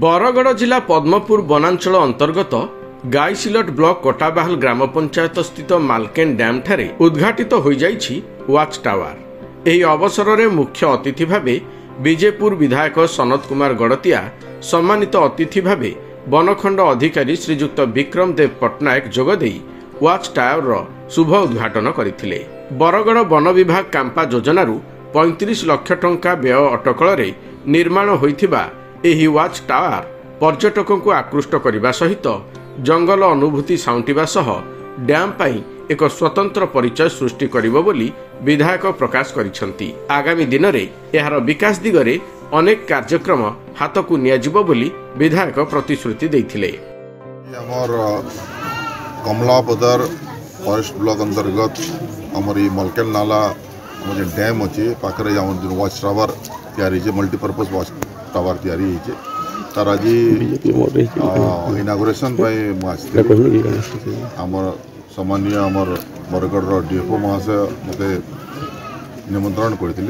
बरगढ़ जिला पद्मपुर वनांचल अंतर्गत गाईसिलट ब्लॉक कोटाबाहाल ग्राम पंचायत स्थित मालकेन डैम ठारे उद्घाटित हो जाइछि वाच टावर। एही अवसर में मुख्य अतिथि भावे बीजेपुर विधायक सनत कुमार गड़तिया, सम्मानित अतिथि भावे वनखंड अधिकारी श्रीजुक्त विक्रम देव पट्टनायक जोगदे वाच टावर शुभ उद्घाटन करथिले। बरगढ़ वन विभाग कांपा योजनारू 35 लाख टंका व्यय अटकल निर्माण होइथिबा एही वाच टावर पर्यटकों को आकृष्ट करने सहित जंगल अनुभूति साउंटिबा सह डैम पाई एक स्वतंत्र परिचय सृष्टि करिबो बोली विधायक प्रकाश करिसंती। आगामी दिन में यार विकास दिगरे अनेक कार्यक्रम हाथ को नियाजिबो बोली विधायक प्रतिश्रुति देथिले। हमर कमलापदर फॉरेस्ट ब्लॉक अंतर्गत हमर मलकेन नाला डैम अच्छे पाखे वाच टावर तैयारी मल्टीपर्पज वाच टावर तैयारी तार आज इनागुरेशन आमर सम्मानीय आमर बरगढ़ डीएफओ महाशय मत निमंत्रण करते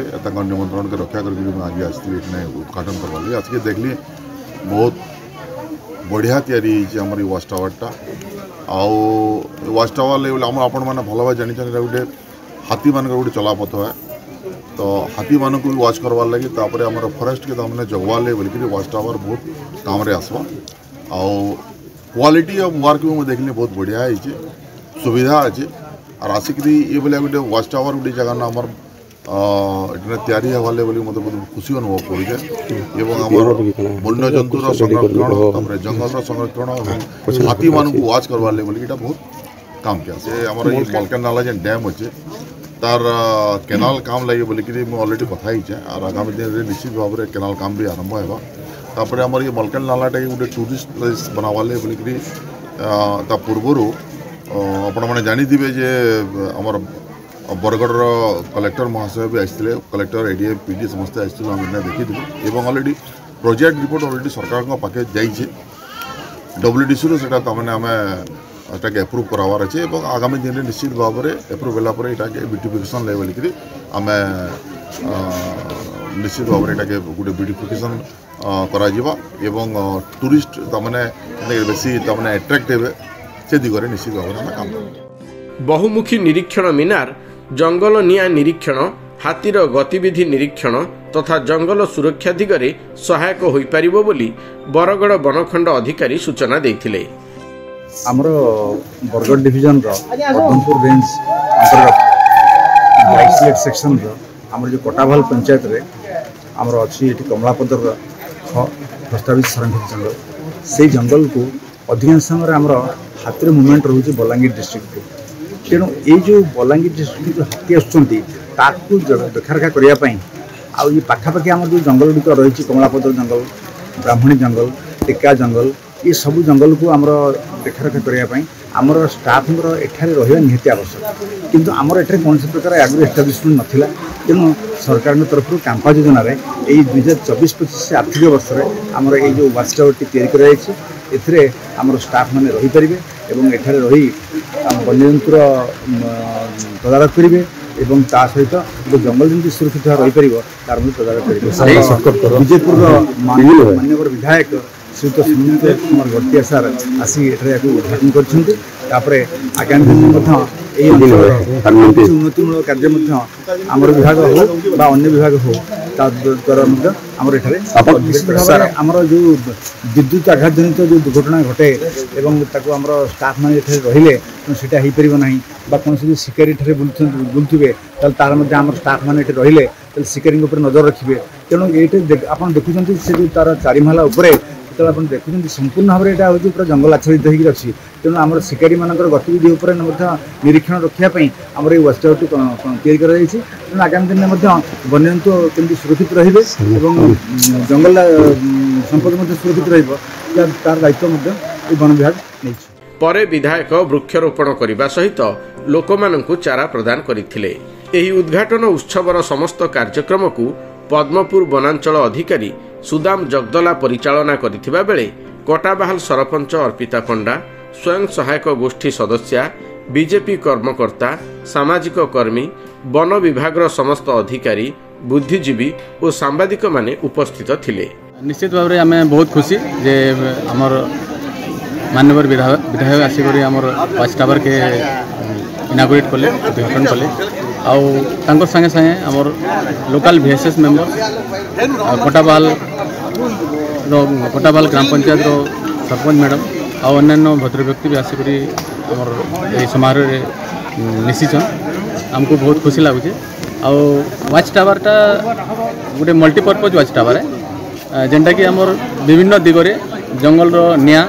निमंत्रण के रक्षा करके आज आसती उद्घाटन करवा आज के देखली बहुत बढ़िया तैयारी आमर वाच टावरटा आउ वाच टावर आपण मैंने भल भाव जानी गोटे हाथी मान गोटे चलापथ है तो हाथी मान को भी वाच करवार लगे तापर आम फॉरेस्ट के तमाने जगवाले बोलिक वाच टावर बहुत काम रे आसवा आउ क्वालिटी ऑफ वर्क भी मुझे देखने बहुत बढ़िया है सुविधा अच्छे और आसिक ये बोले गोटे वाच टावर गोटे जगह आम तैयारी हवाले बोली मतलब बहुत खुशी अनुभव कर वन्य जंतुर संरक्षण जंगल संरक्षण हाथी मान को वाच करवार लगे बोली बहुत काम किया से आम मलकेन नाला जो डैम अच्छे तार केनाल काम लगे बोलिक अलरेडी कथा और आगामी दिन में निश्चित भाव में केनाल काम भी आरंभ होगा आम ये मलकेन नालाटा गोटे टूरिस्ट प्लेस बनावाले बोलिक पूर्वर आपण मैंने जानी जे आमर बरगढ़ कलेक्टर महाशय भी आसते कलेक्टर एडीएम पीडी समस्ते आसते देखी अलरेडी प्रोजेक्ट रिपोर्ट अलरेडी सरकार पाखे जाइए डब्ल्यूडीसी से आम एप्रूव करावार अच्छे आगामी दिन में निश्चित भाव में एप्रूव होगापर यहाँ ब्यूटिफिकेशन लेवल की आम निश्चित भाव में यहाँ गोटे ब्यूटिफिकेशन करा टूरिस्ट तमाने बेसी तमाने एट्रैक्ट हे से दिगरे निश्चित भाव में काम कर। बहुमुखी निरीक्षण मीनार, जंगल निया निरीक्षण, हाथीर गतिविधि निरीक्षण तथा जंगल सुरक्षा दिगरे सहायक होई परिबो बोली बरगढ़ वनखंड अधिकारी सूचना देथिले। आमर बरगढ़ डिविजन पद्मपुर रेंज अंतर्गत गाईसिलट सेक्शन आमर जो कोटाबाहाल पंचायत रे आमर अच्छी कमलापदर प्रस्तावित संरक्षित जंगल से जंगल को अधिकांश समय आमर हाथी मुवमेंट रोचे बलांगीर डिस्ट्रिक्ट को तेणु ये जो बलांगीर डिस्ट्रिक्ट जो हाथी आसुँच देखारेखा करने आई पाखापाखि आम जो जंगल गुड़िक रही कमलापदर जंगल, ब्राह्मणी जंगल, टेका जंगल ये सबू जंगल को आमर देखारेखा करने आमर स्टाफ एठारे रहा निहाती आवश्यक किंतु आमर एठारे कौन प्रकार आगु एस्टाब्लिशमेंट नाला तेणु सरकार तरफ कांपा योजना यही 2024-25 आर्थिक वर्ष में आमर ये जो वाच टावर टी आमर स्टाफ मैंने रहीपर और एठारे रही वन्यजंतुर तदारख करेंगे एवं ता सहित जो जंगल जमी सुरक्षित रहीपर तार तदारख करेंगे। बीजेपुर माननीय विधायक श्रीयुक्त सनत कुमार गड़तिया सार आसी उद्घाटन कर आगामी दिन में उन्नतिमूलक कार्य आम विभाग हो बा अन्य विभाग हो द्वारा निश्चित भाव में आमर जो विद्युत आघात जनित जो दुर्घटना घटे एवं स्टाफ मैंने रहिले सीटा हो पार ना कौन शिकारी बुलुवे तार आम स्टाफ मैंने रहिले शिकारी नजर रखिए तेणु ये आप देखुं से जो तार चारिमाला जो आप देखुं संपूर्ण भाव में यहाँ हूँ पूरा जंगल आच्छादित होकर अच्छी तेणु आम शिकारी मान गतिविधि निरीक्षण रखापी आम ये वाच टावर तेणु आगामी दिन में वन्यजंतु केमती सुरक्षित रे जंगल संपद सुरक्षित तार दायित्व वन विभाग नहीं। परे विधायक वृक्षरोपण करने सहित लोकमानंकु चारा प्रदान करथिले। एही उद्घाटन उत्सवर समस्त कार्यक्रम को पद्मपुर वनांचल अधिकारी सुदाम जगदला परिचालना करिथिबा बेले कोटाबाहाल सरपंच अर्पिता पंडा, स्वयं सहायक गोष्ठी सदस्या, बीजेपी कर्मकर्ता, सामाजिक कर्मी, वन विभाग समस्त अधिकारी, बुद्धिजीवी और सांबादिक माने उपस्थित थिले। निश्चित भाव में आम बहुत खुशी जे आमर माननीय विधायक आसिक आमर वाच टावर के इनागुरेट कले उद्घाटन कले आउ संगे संगे आमर लोकल VSS मेंबर कोटाबाल ग्राम पंचायत सरपंच मैडम आउ अन्य भद्र व्यक्ति भी आसिक आमर ये समारोह मिशिछन आमको बहुत खुशी लगुचे। आउ वाच टावरटा गोटे मल्टीपर्पज वाच टावर है जेनटा कि आमर विभिन्न दिगरे जंगल निया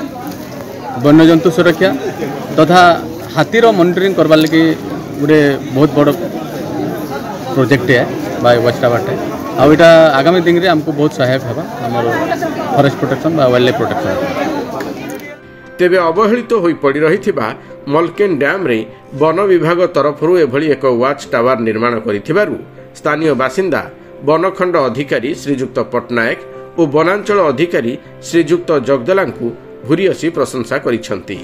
वन्यजंतु सुरक्षा तथा हाथीर मॉनिटरिंग करवार लगी गोटे बहुत बड़ प्रोजेक्ट है बा वाच टावरटे आईटा आगामी दिन में आमको बहुत सहायक होगा आमर फॉरेस्ट प्रोटेक्शन बा वाइल्ड लाइफ प्रोटेक्शन। तेबे अवहेलित होई पड़ी रहिथिबा मलकेन डैम रे वन विभाग तरफरु एभली एक वाच टावर निर्माण करिथिबारु स्थानीय बासिंदा वनखंड अधिकारी श्रीजुक्त पटनायक और वनांचल अधिकारी श्रीजुक्त जगदलांकु भूरियसी प्रशंसा करिसेंति।